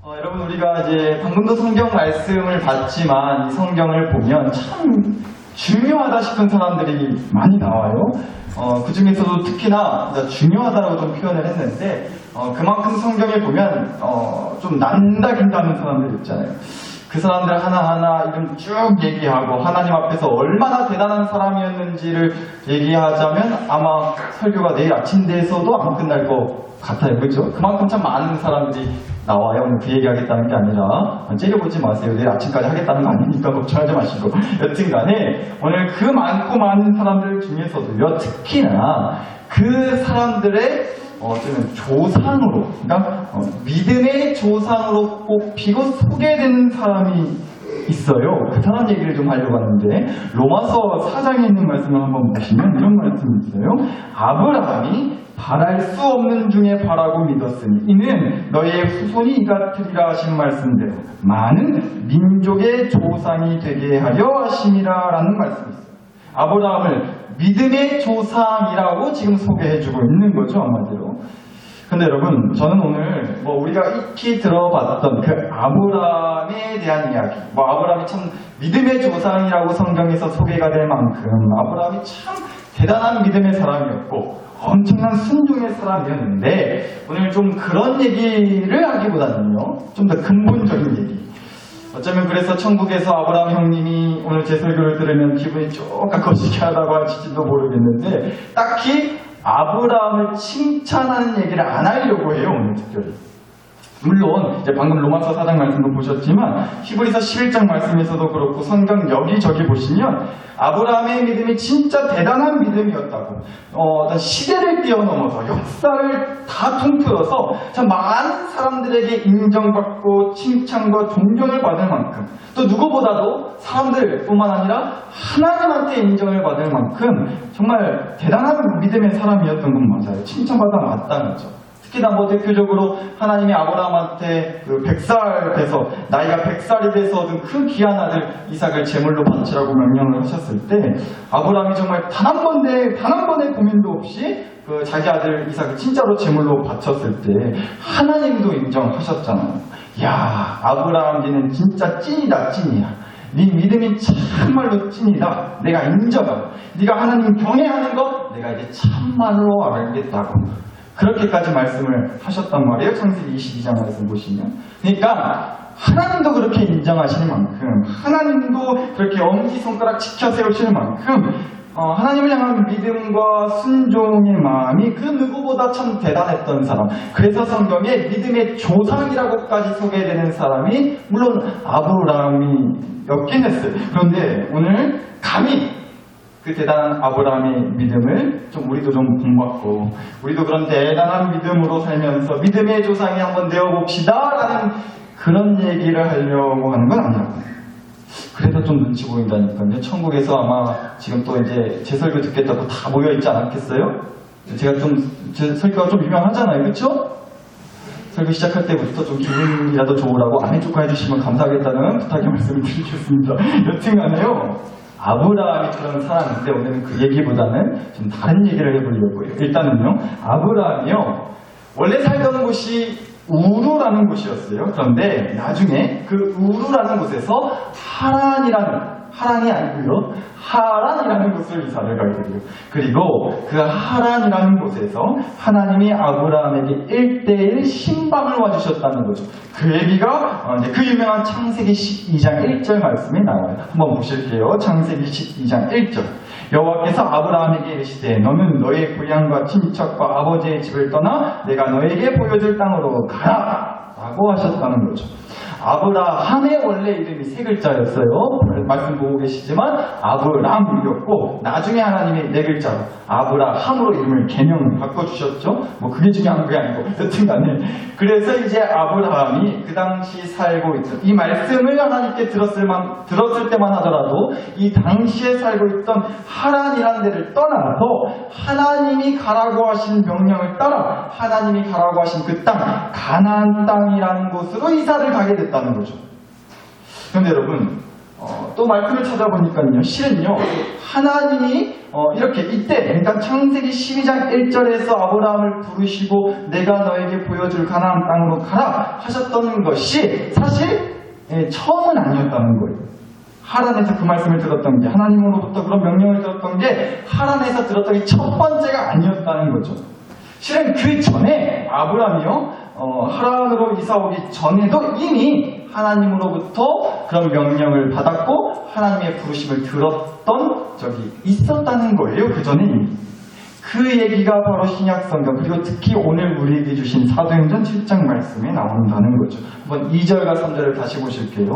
여러분, 우리가 이제 방금도 성경 말씀을 봤지만 이 성경을 보면 참 중요하다 싶은 사람들이 많이 나와요. 그 중에서도 특히나 중요하다라고 좀 표현을 했는데, 그만큼 성경에 보면 좀 난다긴다는 사람들 있잖아요. 그 사람들 하나하나 이름 쭉 얘기하고 하나님 앞에서 얼마나 대단한 사람이었는지를 얘기하자면 아마 설교가 내일 아침 돼서도 안 끝날 것 같아요. 그렇죠? 그만큼 참 많은 사람들이 나와요. 오늘 그 얘기하겠다는 게 아니라 째려보지 마세요. 내일 아침까지 하겠다는 거 아니니까 걱정하지 마시고, 여튼간에 오늘 그 많고 많은 사람들 중에서도요, 특히나 그 사람들의 어쩌면 조상으로, 그러니까 믿음의 조상으로 꼽히고 소개되는 사람이 있어요. 그 사람 얘기를 좀 하려고 하는데, 로마서 4장에 있는 말씀을 한번 보시면 이런 말씀이 있어요. 아브라함이 바랄 수 없는 중에 바라고 믿었으니 이는 너희의 후손이 이같으리라 하신 말씀대로 많은 민족의 조상이 되게 하려 하심이라 라는 말씀이 있어요. 아브라함을 믿음의 조상이라고 지금 소개해주고 있는 거죠, 한마디로. 근데 여러분, 저는 오늘 우리가 익히 들어봤던 그 아브라함에 대한 이야기, 아브라함이 참 믿음의 조상이라고 성경에서 소개가 될 만큼 아브라함이 참 대단한 믿음의 사람이었고 엄청난 순종의 사람이었는데, 오늘 좀 그런 얘기를 하기보다는요, 좀 더 근본적인 얘기. 어쩌면 그래서 천국에서 아브라함 형님이 오늘 제 설교를 들으면 기분이 조금 거시기하다고 하실지도 모르겠는데, 딱히 아브라함을 칭찬하는 얘기를 안 하려고 해요, 오늘 특별히. 물론 이제 방금 로마서 4장 말씀도 보셨지만 히브리서 11장 말씀에서도 그렇고 성경 여기저기 보시면 아브라함의 믿음이 진짜 대단한 믿음이었다고, 시대를 뛰어넘어서 역사를 다 통틀어서 참 많은 사람들에게 인정받고 칭찬과 존경을 받을 만큼, 또 누구보다도 사람들뿐만 아니라 하나님한테 인정을 받을 만큼 정말 대단한 믿음의 사람이었던 건 맞아요. 칭찬받아 마땅한 거죠. 특히나 대표적으로 하나님이 아브라함한테 100살 돼서, 나이가 100살이 돼서 얻은 큰 귀한 아들 이삭을 제물로 바치라고 명령을 하셨을 때, 아브라함이 정말 단 한 번의 고민도 없이 자기 아들 이삭을 진짜로 제물로 바쳤을 때 하나님도 인정하셨잖아요. 야, 아브라함 니는 진짜 찐이다, 찐이야. 네 믿음이 참말로 찐이다. 내가 인정하고, 네가 하나님 경외하는 거 내가 이제 참말로 알겠다고. 그렇게까지 말씀을 하셨단 말이에요. 창세기 22장 말씀 보시면. 그러니까 하나님도 그렇게 인정하시는 만큼, 하나님도 그렇게 엄지손가락 지켜 세우시는 만큼 하나님을 향한 믿음과 순종의 마음이 그 누구보다 참 대단했던 사람, 그래서 성경에 믿음의 조상이라고까지 소개되는 사람이 물론 아브라함이었긴 했어요. 그런데 오늘 감히 그 대단한 아브라함의 믿음을 우리도 좀 본받고, 우리도 그런 대단한 믿음으로 살면서 믿음의 조상이 한번 되어봅시다 라는 그런 얘기를 하려고 하는 건 아니라고. 그래서 좀 눈치 보인다니까요. 천국에서 아마 지금 또 이제 제 설교 듣겠다고 다 모여있지 않았겠어요? 제가 제 설교가 좀 유명하잖아요, 그렇죠? 설교 시작할 때부터 좀 기분이라도 좋으라고 아멘 축하해 주시면 감사하겠다는 부탁의 말씀을 드리겠습니다. 여튼간에요, 아브라함이 그런 사람인데 오늘은 그 얘기보다는 좀 다른 얘기를 해보려고 해요. 일단은요, 아브라함이요, 원래 살던 곳이 우르라는 곳이었어요. 그런데 나중에 그 우르라는 곳에서 하란이 아니고요, 하란이라는 곳을 이사를 가게 돼요. 그리고 그 하란이라는 곳에서 하나님이 아브라함에게 1:1 신방을 와주셨다는 거죠. 그 얘기가 이제 그 유명한 창세기 12장 1절 말씀에 나와요. 한번 보실게요. 창세기 12장 1절. 여호와께서 아브라함에게 이르시되 너는 너의 고향과 친척과 아버지의 집을 떠나 내가 너에게 보여줄 땅으로 가라 라고 하셨다는 거죠. 아브라함의 원래 이름이 3글자였어요. 말씀 보고 계시지만 아브람이었고, 나중에 하나님이 4글자로 아브라함으로 이름을 개명을 바꿔주셨죠. 그게 중요한 게 아니고, 여튼간에 그래서 이제 아브라함이 그 당시 살고 있던 이 말씀을 하나님께 들었을 때만 하더라도 이 당시에 살고 있던 하란이라는 데를 떠나서 하나님이 가라고 하신 명령을 따라 하나님이 가라고 하신 그 땅, 가나안 땅이라는 곳으로 이사를 가게 됐다는 거죠. 그런데 여러분, 또 말씀을 찾아보니까요, 실은요, 하나님이 이렇게 이때, 그러니까 창세기 12장 1절에서 아브라함을 부르시고 내가 너에게 보여줄 가나안 땅으로 가라 하셨던 것이 사실 처음은 아니었다는 거예요. 하란에서 그 말씀을 들었던 게, 하나님으로부터 그런 명령을 들었던 게 하란에서 들었던 게 첫 번째가 아니었다는 거죠. 실은 그 전에 아브라함이요, 하란으로 이사 오기 전에도 이미 하나님으로부터 그런 명령을 받았고 하나님의 부르심을 들었던 적이 있었다는 거예요. 그 전에 이미. 그 얘기가 바로 신약성경, 그리고 특히 오늘 우리에게 주신 사도행전 7장 말씀에 나온다는 거죠. 한번 2절과 3절을 다시 보실게요.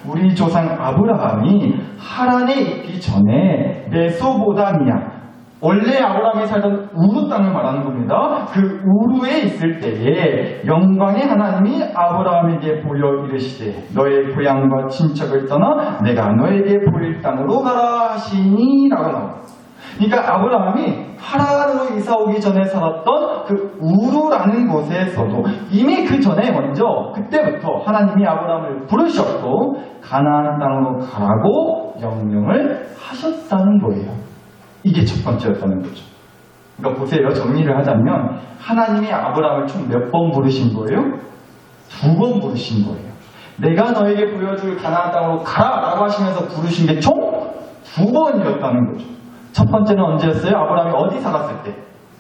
우리 조상 아브라함이 하란에 있기 전에 메소보다미아, 원래 아브라함이 살던 우루 땅을 말하는 겁니다. 그 우루에 있을 때에 영광의 하나님이 아브라함에게 보여 이르시되 너의 고향과 친척을 떠나 내가 너에게 보일 땅으로 가라 하시니 라고 나옵니다. 그러니까 아브라함이 하란으로 이사 오기 전에 살았던 그 우루라는 곳에서도 이미 그 전에 먼저 그때부터 하나님이 아브라함을 부르셨고 가나안 땅으로 가라고 명령을 하셨다는 거예요. 이게 첫 번째였다는 거죠. 그러니까 보세요. 정리를 하자면 하나님이 아브라함을 총 몇 번 부르신 거예요? 2번 부르신 거예요. 내가 너에게 보여줄 가나안 땅으로 가라 라고 하시면서 부르신 게 총 2번이었다는 거죠. 첫 번째는 언제였어요? 아브라함이 어디 살았을 때?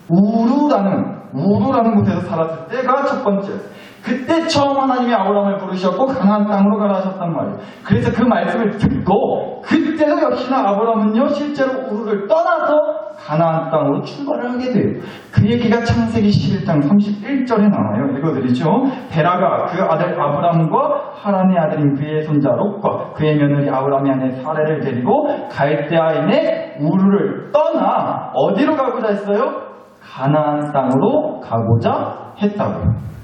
우루라는 곳에서 살았을 때가 첫 번째였어요. 그때 처음 하나님이 아브라함을 부르셨고 가나안 땅으로 가라 하셨단 말이에요. 그래서 그 말씀을 듣고 그때도 역시나 아브라함은요 실제로 우루를 떠나서 가나안 땅으로 출발을 하게 돼요. 그 얘기가 창세기 11장 31절에 나와요. 읽어드리죠. 베라가 그 아들 아브라함과 하란의 아들인 그의 손자 롯과 그의 며느리 아브라함의 아내 사레를 데리고 갈대아인의 우루를 떠나 어디로 가고자 했어요? 가나안 땅으로 가고자 했다고요.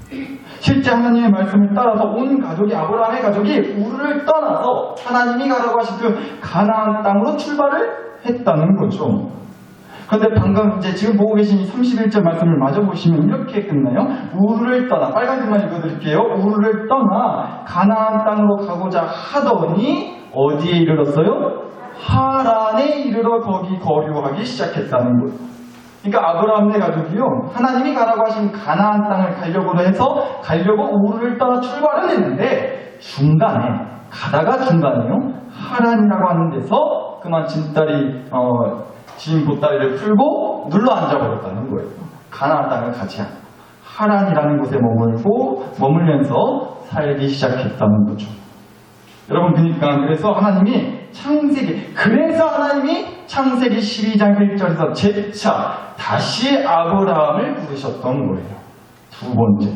실제 하나님의 말씀을 따라서 온 가족이, 아브라함의 가족이 우르를 떠나서 하나님이 가라고 하신 그 가나안 땅으로 출발을 했다는 거죠. 그런데 방금 이제 지금 보고 계신 이 31절 말씀을 마저 보시면 이렇게 끝나요. 우르를 떠나, 빨간색만 읽어드릴게요. 우르를 떠나 가나안 땅으로 가고자 하더니 어디에 이르렀어요? 하란에 이르러 거기 거류하기 시작했다는 거예요. 그러니까 아브라함의 가족이요, 하나님이 가라고 하신 가나안 땅을 가려고 우르를 떠나 출발을 했는데 가다가 중간에요 하란이라고 하는 데서 그만 진 보따리를 풀고 눌러 앉아버렸다는 거예요. 가나안 땅을 가지 않고 하란이라는 곳에 머물면서 살기 시작했다는 거죠. 여러분, 그래서 하나님이 창세기 12장 1절에서 재차 다시 아브라함을 부르셨던 거예요. 2번째.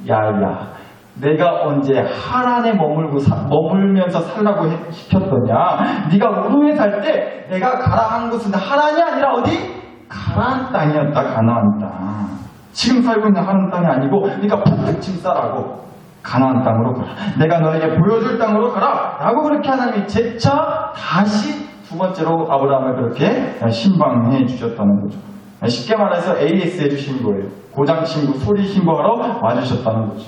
야야, 내가 언제 하란에 머물면서 살라고 시켰더냐? 네가 우루에 살 때 내가 가라 한 곳은 하란이 아니라 어디? 가나안 땅이었다. 가나안 땅. 지금 살고 있는 하란 땅이 아니고, 그러니까 푹푹 짐 싸라고 가나안 땅으로 가라. 내가 너에게 보여줄 땅으로 가라. 라고 그렇게 하나님이 재차 다시 2번째로 아브라함을 그렇게 신방해 주셨다는 거죠. 쉽게 말해서 AS 해주신 거예요. 고장 신고, 소리 신고하러 와주셨다는 거죠.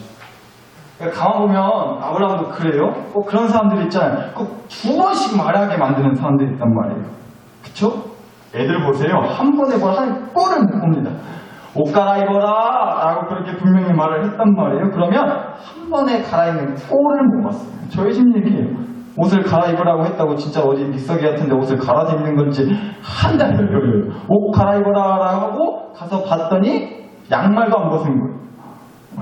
그러니까 가만 보면 아브라함도 그래요. 꼭 그런 사람들이 있잖아요. 꼭 2번씩 말하게 만드는 사람들이 있단 말이에요. 그쵸? 애들 보세요. 한 번에 한 꼴을 못 봅니다. 옷 갈아입어라 라고 그렇게 분명히 말을 했단 말이에요. 그러면 한 번에 갈아입는 꼴을 못 봤어요. 저희 집 얘기예요. 옷을 갈아입으라고 했다고 진짜 어디 믹서기 같은데 옷을 갈아입는 건지 한 달을 걸려요. 옷 갈아입어라 라고 가서 봤더니 양말도 안 벗은 거예요.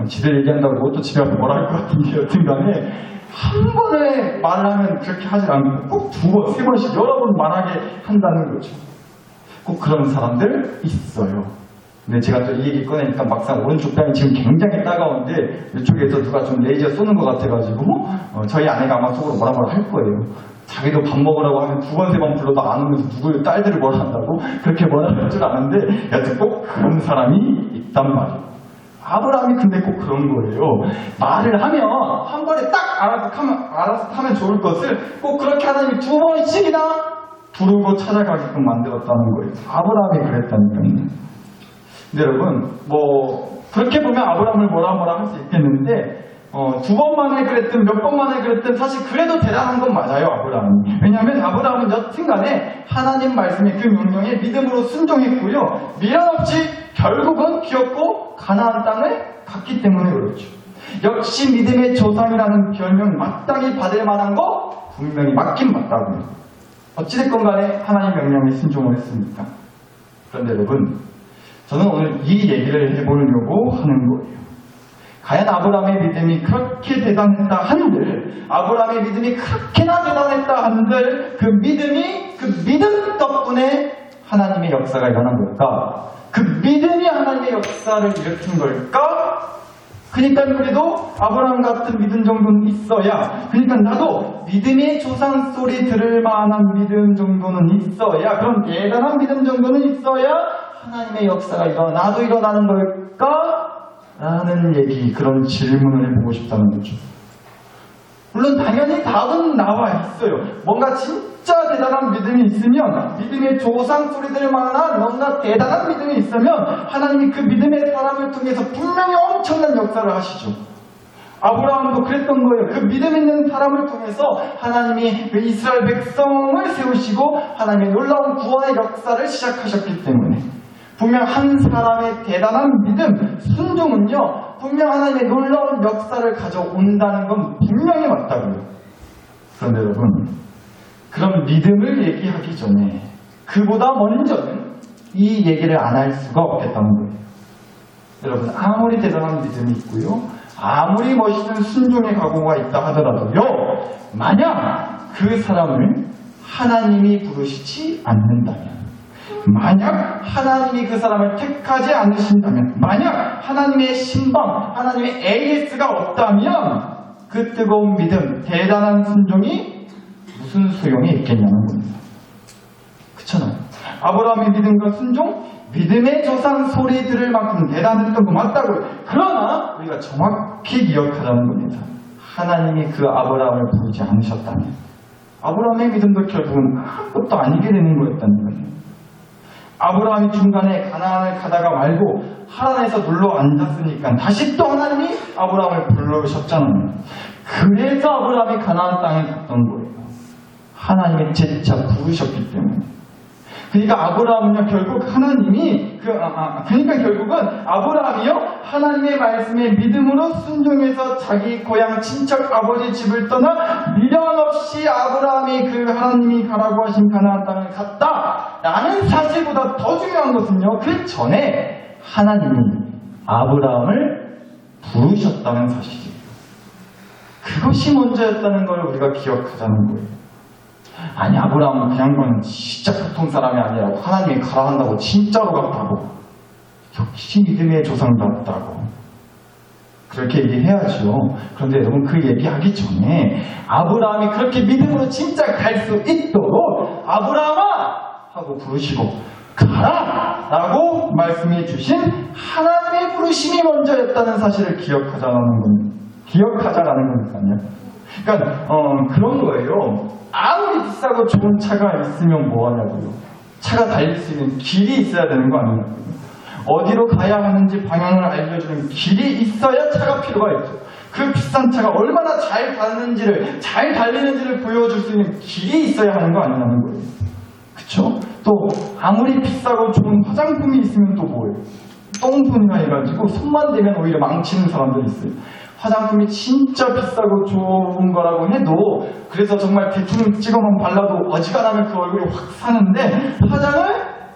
지들 얘기한다고 뭐 또 집에 와서 뭐라 할 것 같은데 여튼간에 한 번에 말을 하면 그렇게 하지 않고 꼭 2번, 3번씩 여러 번 말하게 한다는 거죠. 꼭 그런 사람들 있어요. 근데 제가 또 이 얘기 꺼내니까 막상 오른쪽 뺨이 지금 굉장히 따가운데 이쪽에서 누가 좀 레이저 쏘는 것 같아가지고 저희 아내가 아마 속으로 뭐라 할 거예요. 자기도 밥 먹으라고 하면 2번, 3번 불러도 안 오면서 누구 딸들을 뭐라 한다고 그렇게 뭐라 할 줄 아는데 여튼 꼭 그런 사람이 있단 말이에요. 아브라함이 근데 꼭 그런 거예요. 말을 하면 한 번에 딱 알아서 하면 좋을 것을 꼭 그렇게 하나님이 2번씩이나 부르고 찾아가게끔 만들었다는 거예요. 아브라함이 그랬다니까요. 근데 여러분, 그렇게 보면 아브라함을 뭐라 할 수 있겠는데, 두 번 만에 그랬든 몇 번 만에 그랬든 사실 그래도 대단한 건 맞아요, 아브라함이. 왜냐하면 아브라함은 여튼간에 하나님 말씀의 그 명령에 믿음으로 순종했고요. 미련 없이 결국은 기었고 가나안 땅을 갔기 때문에 그렇죠. 역시 믿음의 조상이라는 별명 마땅히 받을 만한 거 분명히 맞긴 맞다고요. 어찌됐건 간에 하나님 명령에 순종을 했으니까. 그런데 여러분, 저는 오늘 이 얘기를 해보려고 하는 거예요. 과연 아브라함의 믿음이 그렇게 대단했다 한들, 아브라함의 믿음이 그렇게나 대단했다 한들, 그 믿음 덕분에 하나님의 역사가 일어난 걸까? 그 믿음이 하나님의 역사를 일으킨 걸까? 그러니까 우리도 아브라함 같은 믿음 정도는 있어야, 그러니까 나도 믿음의 조상 소리 들을 만한 믿음 정도는 있어야, 그런 대단한 믿음 정도는 있어야 하나님의 역사가 나도 일어나는 걸까? 라는 얘기, 그런 질문을 해보고 싶다는 거죠. 물론 당연히 답은 나와 있어요. 뭔가 진짜 대단한 믿음이 있으면, 믿음의 조상 소리들 만한 뭔가 대단한 믿음이 있으면 하나님이 그 믿음의 사람을 통해서 분명히 엄청난 역사를 하시죠. 아브라함도 그랬던 거예요. 그 믿음 있는 사람을 통해서 하나님이 이스라엘 백성을 세우시고 하나님의 놀라운 구원의 역사를 시작하셨기 때문에 분명 한 사람의 대단한 믿음, 순종은요, 분명 하나님의 놀라운 역사를 가져온다는 건 분명히 맞다고요. 그런데 여러분, 그런 믿음을 얘기하기 전에 그보다 먼저는 이 얘기를 안 할 수가 없겠다는 거예요. 여러분, 아무리 대단한 믿음이 있고요, 아무리 멋있는 순종의 각오가 있다 하더라도요, 만약 그 사람을 하나님이 부르시지 않는다면, 만약 하나님이 그 사람을 택하지 않으신다면, 만약 하나님의 신방, 하나님의 AS가 없다면 그 뜨거운 믿음, 대단한 순종이 무슨 소용이 있겠냐는 겁니다. 그렇잖아요. 아브라함의 믿음과 순종, 믿음의 조상 소리 들을 만큼 대단했던 거 맞다고요. 그러나 우리가 정확히 기억하자는 겁니다. 하나님이 그 아브라함을 부르지 않으셨다면 아브라함의 믿음도 결국은 아무것도 아니게 되는 거였다는 거예요. 아브라함이 중간에 가나안을 가다가 말고 하란에서 눌러 앉았으니까 다시 또 하나님이 아브라함을 부르셨잖아요. 그래서 아브라함이 가나안 땅에 갔던 거예요. 하나님의 재차 부르셨기 때문에. 그러니까 아브라함은요, 결국 하나님이, 그러니까 결국은 아브라함이요, 하나님의 말씀에 믿음으로 순종해서 자기 고향 친척 아버지 집을 떠나 미련 없이 아브라함이 그 하나님이 가라고 하신 가나안 땅을 갔다. 라는 사실보다 더 중요한 것은요, 그 전에 하나님이 아브라함을 부르셨다는 사실이에요. 그것이 먼저였다는 걸 우리가 기억하자는 거예요. 아니, 아브라함은 그 양반은 진짜 보통 사람이 아니라고, 하나님이 가라 한다고 진짜로 갔다고, 역시 믿음의 조상답다고 그렇게 얘기해야죠. 그런데 여러분, 그 얘기하기 전에 아브라함이 그렇게 믿음으로 진짜 갈 수 있도록 아브라함아! 하고 부르시고 가라! 라고 말씀해 주신 하나님의 부르심이 먼저였다는 사실을 기억하자라는 거니까요. 그러니까 그런 거예요. 아무리 비싸고 좋은 차가 있으면 뭐하냐고요. 차가 달릴 수 있는 길이 있어야 되는 거 아니냐고요. 어디로 가야 하는지 방향을 알려주는 길이 있어야 차가 필요가 있죠. 그 비싼 차가 얼마나 잘 가는지를, 잘 달리는지를 보여줄 수 있는 길이 있어야 하는 거 아니냐는 거예요. 그쵸? 또 아무리 비싸고 좋은 화장품이 있으면 또 뭐예요? 똥손이나 해가지고 손만 대면 오히려 망치는 사람들이 있어요. 화장품이 진짜 비싸고 좋은 거라고 해도, 그래서 정말 대충 찍어만 발라도 어지간하면 그 얼굴이 확 사는데, 화장을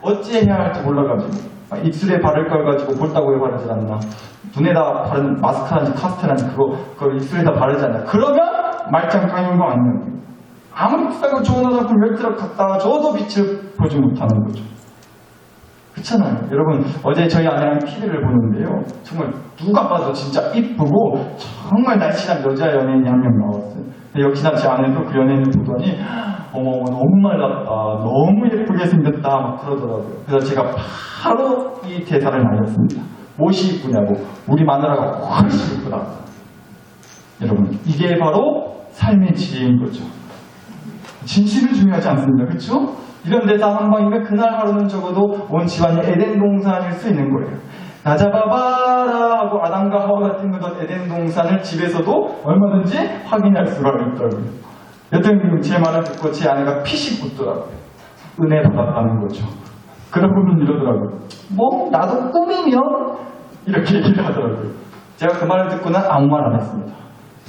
어찌해야 할지 몰라가지고 입술에 바를 걸 가지고 볼따구에 바르지 않나, 눈에다 바르는 마스카라인지 카스테라인지 그걸 입술에다 바르지 않나, 그러면 말짱깡인 거 아니냐고요. 아무리 비싸고 좋은 화장품 10트럭 갖다가 줘도 빛을 보지 못하는 거죠. 그렇잖아요. 여러분, 어제 저희 아내랑 TV를 보는데요, 정말 누가 봐도 진짜 이쁘고 정말 날씬한 여자 연예인이 한 명 나왔어요. 역시나 제 아내도 그 연예인을 보더니 어머, 너무 말랐다, 너무 예쁘게 생겼다 막 그러더라고요. 그래서 제가 바로 이 대사를 날렸습니다. 무엇이 이쁘냐고. 우리 마누라가 훨씬 이쁘다. 여러분, 이게 바로 삶의 지혜인 거죠. 진실은 중요하지 않습니다. 그렇죠? 이런 대사 한 방이면 그날 하루는 적어도 온 집안이 에덴 동산일 수 있는 거예요. 나 잡아봐라 하고 아담과 하와가 뛴거던 에덴 동산을 집에서도 얼마든지 확인할 수가 있더라고요. 여튼 제 말을 듣고 제 아내가 피식 웃더라고요. 은혜 받았다는 거죠. 그러고는 이러더라고요. 뭐 나도 꿈이면 이렇게 얘기를 하더라고요. 제가 그 말을 듣고는 아무 말 안 했습니다.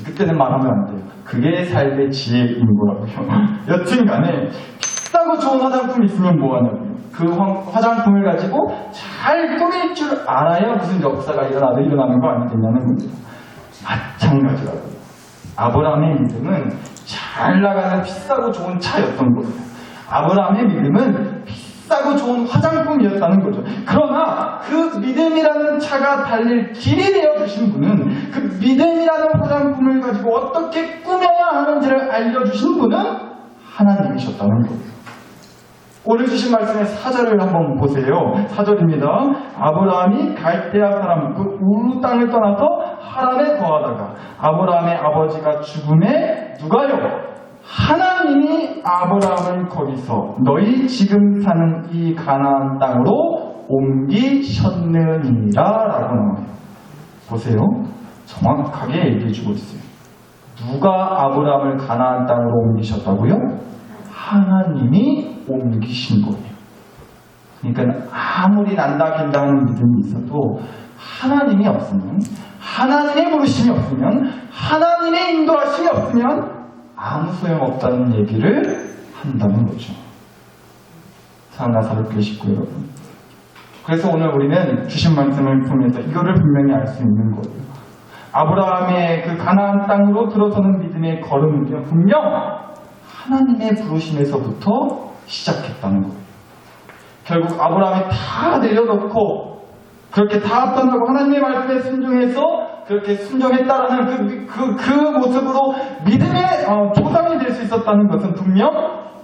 그때는 말하면 안 돼요. 그게 삶의 지혜인 거라고요. 여튼간에 비싸고 좋은 화장품이 있으면 뭐하냐고요. 그 화장품을 가지고 잘 꾸밀 줄 알아야 무슨 역사가 일어나는 거 아니겠냐는 겁니다. 마찬가지라고요. 아브라함의 믿음은 잘 나가는 비싸고 좋은 차였던 거예요. 아브라함의 믿음은 비싸고 좋은 화장품이었다는 거죠. 그러나 그 믿음이라는 차가 달릴 길이 되어주신 분은 그 믿음이라는 화장품을 가지고 어떻게 꾸며야 하는지를 알려주신 분은 하나님이셨다는 거예요. 오늘 주신 말씀의 4절을 한번 보세요. 4절입니다. 아브라함이 갈대아 사람 그 우르 땅을 떠나서 하란에 거하다가 아브라함의 아버지가 죽음에 누가요? 하나님이 아브라함을 거기서 너희 지금 사는 이 가나안 땅으로 옮기셨느니라 라고 나와요. 보세요. 정확하게 얘기해주고 있어요. 누가 아브라함을 가나안 땅으로 옮기셨다고요? 하나님이 옮기신 거예요. 그러니까 아무리 난다 긴다 하는 믿음이 있어도 하나님이 없으면, 하나님의 부르심이 없으면, 하나님의 인도하심이 없으면 아무 소용없다는 얘기를 한다는 거죠. 사랑하는 교회 식구 여러분, 그래서 오늘 우리는 주신 말씀을 통해서 이거를 분명히 알 수 있는 거예요. 아브라함의 그 가나안 땅으로 들어서는 믿음의 걸음은요, 분명 하나님의 부르심에서부터 시작했다는 거예요. 결국 아브라함이 다 내려놓고 그렇게 다 떠나고 하나님의 말씀에 순종해서 그렇게 순종했다라는 그 모습으로 믿음의 조상이 될 수 있었다는 것은 분명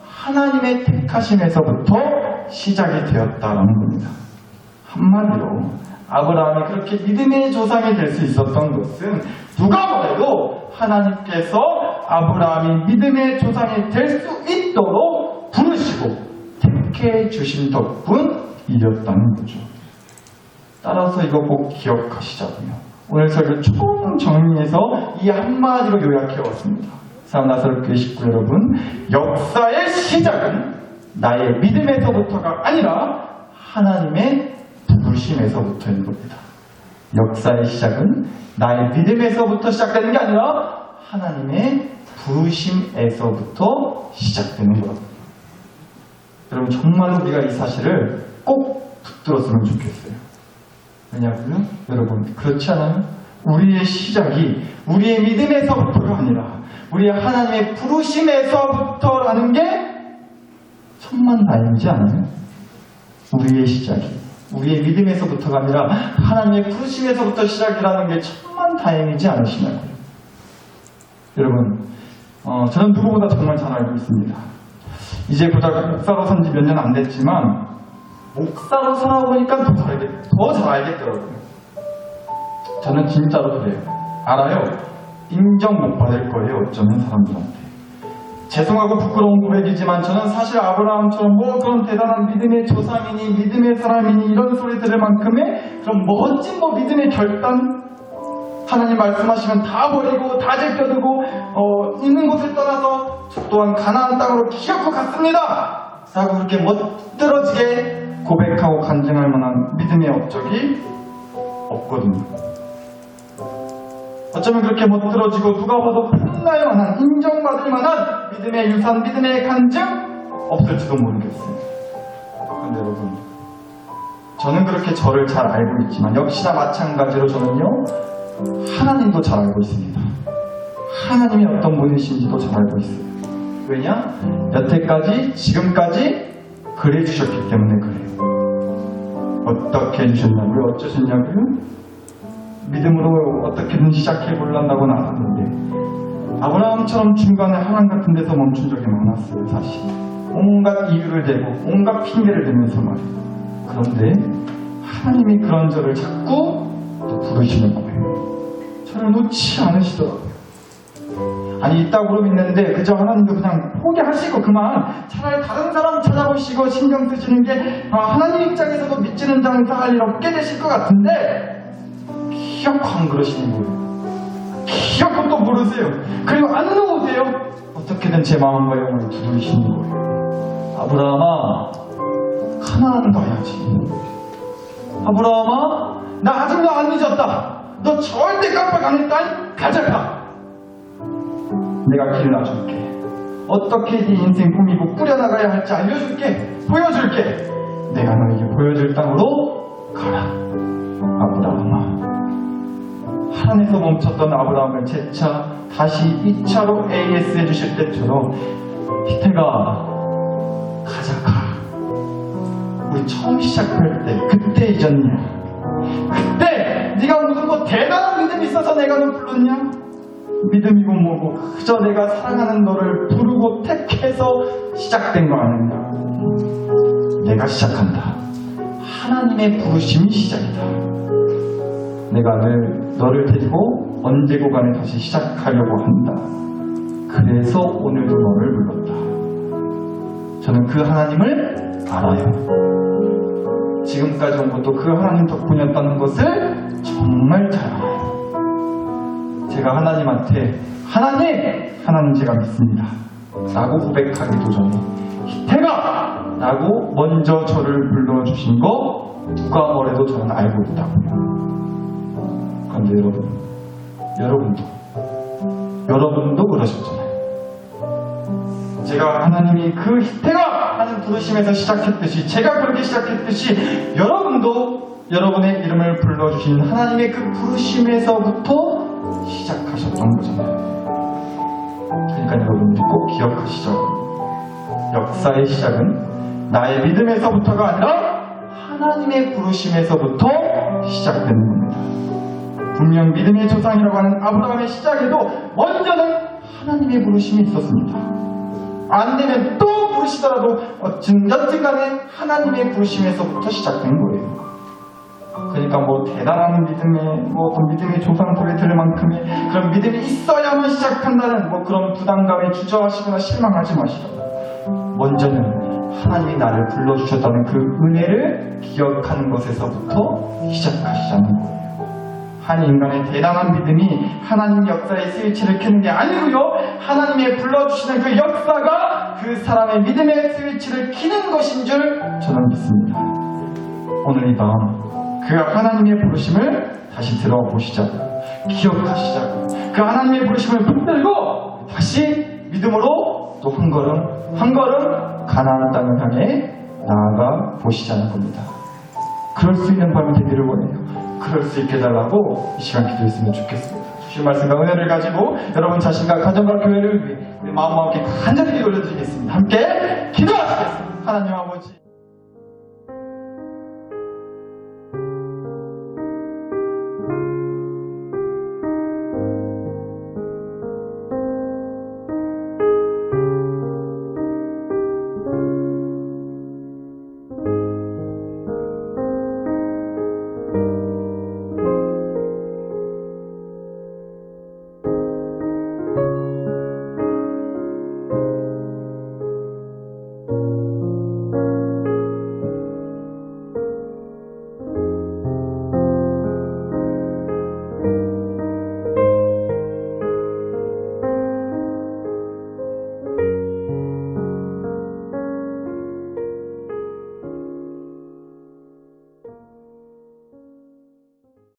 하나님의 택하심에서부터 시작이 되었다라는 겁니다. 한마디로 아브라함이 그렇게 믿음의 조상이 될 수 있었던 것은 누가 뭐래도 하나님께서 아브라함이 믿음의 조상이 될 수 있도록 부르시고 택해 주신 덕분이었다는 거죠. 따라서 이거 꼭 기억하시자고요. 오늘 설교 총 정리해서 이 한마디로 요약해 왔습니다. 사랑하는 교회 식구 여러분, 역사의 시작은 나의 믿음에서부터가 아니라 하나님의 부르심에서부터인 겁니다. 역사의 시작은 나의 믿음에서부터 시작되는 게 아니라 하나님의 부르심에서부터 시작되는 거랍니다. 여러분, 정말 우리가 이 사실을 꼭 붙들었으면 좋겠어요. 왜냐고요? 여러분, 그렇지 않아요? 우리의 시작이 우리의 믿음에서부터가 아니라 우리의 하나님의 부르심에서부터라는 게 천만다행이지 않아요? 우리의 시작이 우리의 믿음에서부터가 아니라 하나님의 부르심에서부터 시작이라는 게 천만다행이지 않으시냐고요? 여러분, 저는 누구보다 정말 잘 알고 있습니다. 이제 고작 목사로 산 지 몇 년 안 됐지만 목사로 살아보니까 더 잘 알겠더라고요. 저는 진짜로 그래요. 알아요. 인정 못 받을 거예요. 어쩌면 사람들한테. 죄송하고 부끄러운 고백이지만 저는 사실 아브라함처럼 뭐 그런 대단한 믿음의 조상이니 믿음의 사람이니 이런 소리 들을 만큼의 그런 멋진 믿음의 결단, 하나님 말씀하시면 다 버리고 다 제껴두고 있는 곳을 떠나서 저 또한 가나안 땅으로 기어코 갔습니다 라고 그렇게 멋들어지게 고백하고 간증할 만한 믿음의 업적이 없거든요. 어쩌면 그렇게 멋들어지고 누가 봐도 탐날 만한, 인정받을 만한 믿음의 유산, 믿음의 간증 없을지도 모르겠어요. 그런데 여러분, 저는 그렇게 저를 잘 알고 있지만 역시나 마찬가지로 저는요, 하나님도 잘 알고 있습니다. 하나님이 어떤 분이신지도 잘 알고 있어요. 왜냐? 여태까지, 지금까지 그래 주셨기 때문에 그래요. 어떻게 해주셨냐고요? 어쩌셨냐고요? 믿음으로 어떻게든 시작해보려고 나섰는데 아브라함처럼 중간에 하나님 같은 데서 멈춘 적이 많았어요. 사실 온갖 이유를 대고 온갖 핑계를 대면서 말이에요. 그런데 하나님이 그런 저를 자꾸 또 부르시는 거예요. 저를 놓지 않으시더라고요. 아니 있다고 믿는데 그저 하나님도 그냥 포기하시고 그만 차라리 다른 사람 찾아보시고 신경 쓰시는 게 하나님 입장에서도 믿지는 장사 할 일 없게 되실 것 같은데 기어코 안 그러시는 거예요. 기어코 또 모르세요. 그리고 안 놓으세요. 어떻게든 제 마음과 영혼을 두드리시는 거예요. 아브라함아, 가나안 가야지. 아브라함아, 나 아직도 안 늦었다. 너 절대 깜빡 안 했다. 가자. 내가 길 놔줄게. 어떻게 네 인생 꾸미고 꾸려나가야 할지 알려줄게. 보여줄게. 내가 너에게 보여줄 땅으로 가라. 아브라함아. 하란에서 멈췄던 아브라함을 재차 다시 2차로 AS 해주실 때처럼 히태가 가자. 우리 처음 시작할 때 그때 잊었냐? 그때 네가 무슨 뭐 대단한 믿음이 있어서 내가 너 불렀냐? 믿음이고 뭐고 그저 내가 사랑하는 너를 부르고 택해서 시작된 거 아닌가? 내가 시작한다. 하나님의 부르심이 시작이다. 내가 너를 데리고 언제고 간에 다시 시작하려고 한다. 그래서 오늘도 너를 불렀다. 저는 그 하나님을 알아요. 지금까지 온 것도 그 하나님 덕분이었다는 것을 정말 잘 알아요. 제가 하나님한테 하나님 제가 믿습니다 라고 고백하기도 전에 히태가 라고 먼저 저를 불러주신 거 누가 뭐래도 저는 알고 있다고요. 그런데 여러분도 그러셨잖아요. 제가 하나님이 그 히태가 하는 부르심에서 시작했듯이 제가 그렇게 시작했듯이 여러분도 여러분의 이름을 불러주신 하나님의 그 부르심에서부터 시작하셨던 거잖아요. 그러니까 여러분들이 꼭 기억하시죠. 역사의 시작은 나의 믿음에서부터가 아니라 하나님의 부르심에서부터 시작되는 겁니다. 분명 믿음의 조상이라고 하는 아브라함의 시작에도 먼저는 하나님의 부르심이 있었습니다. 안 되면 또 부르시더라도 여튼간에 하나님의 부르심에서부터 시작된 거예요. 그러니까 뭐 대단한 믿음의 어떤 믿음의 조상들이 될 만큼의 그런 믿음이 있어야만 시작한다는 뭐 그런 부담감에 주저하시거나 실망하지 마시라고. 먼저는 하나님이 나를 불러주셨다는 그 은혜를 기억하는 것에서부터 시작하시자는 거예요. 한 인간의 대단한 믿음이 하나님 역사의 스위치를 켜는 게 아니고요. 하나님의 불러주시는 그 역사가 그 사람의 믿음의 스위치를 켜는 것인 줄 저는 믿습니다. 오늘 이 밤 그 하나님의 부르심을 다시 들어보시자고요. 기억하시자고요. 그 하나님의 부르심을 붙들고 다시 믿음으로 또 한 걸음 가나안 땅을 향해 나아가 보시자는 겁니다. 그럴 수 있는 밤이 되기를 원해요. 그럴 수 있게 해달라고 이 시간 기도했으면 좋겠습니다. 주신 말씀과 은혜를 가지고 여러분 자신과 가정과 교회를 위해 우리 마음과 함께 간절히 기도 올려드리겠습니다. 함께 기도하시겠습니다. 하나님 아버지.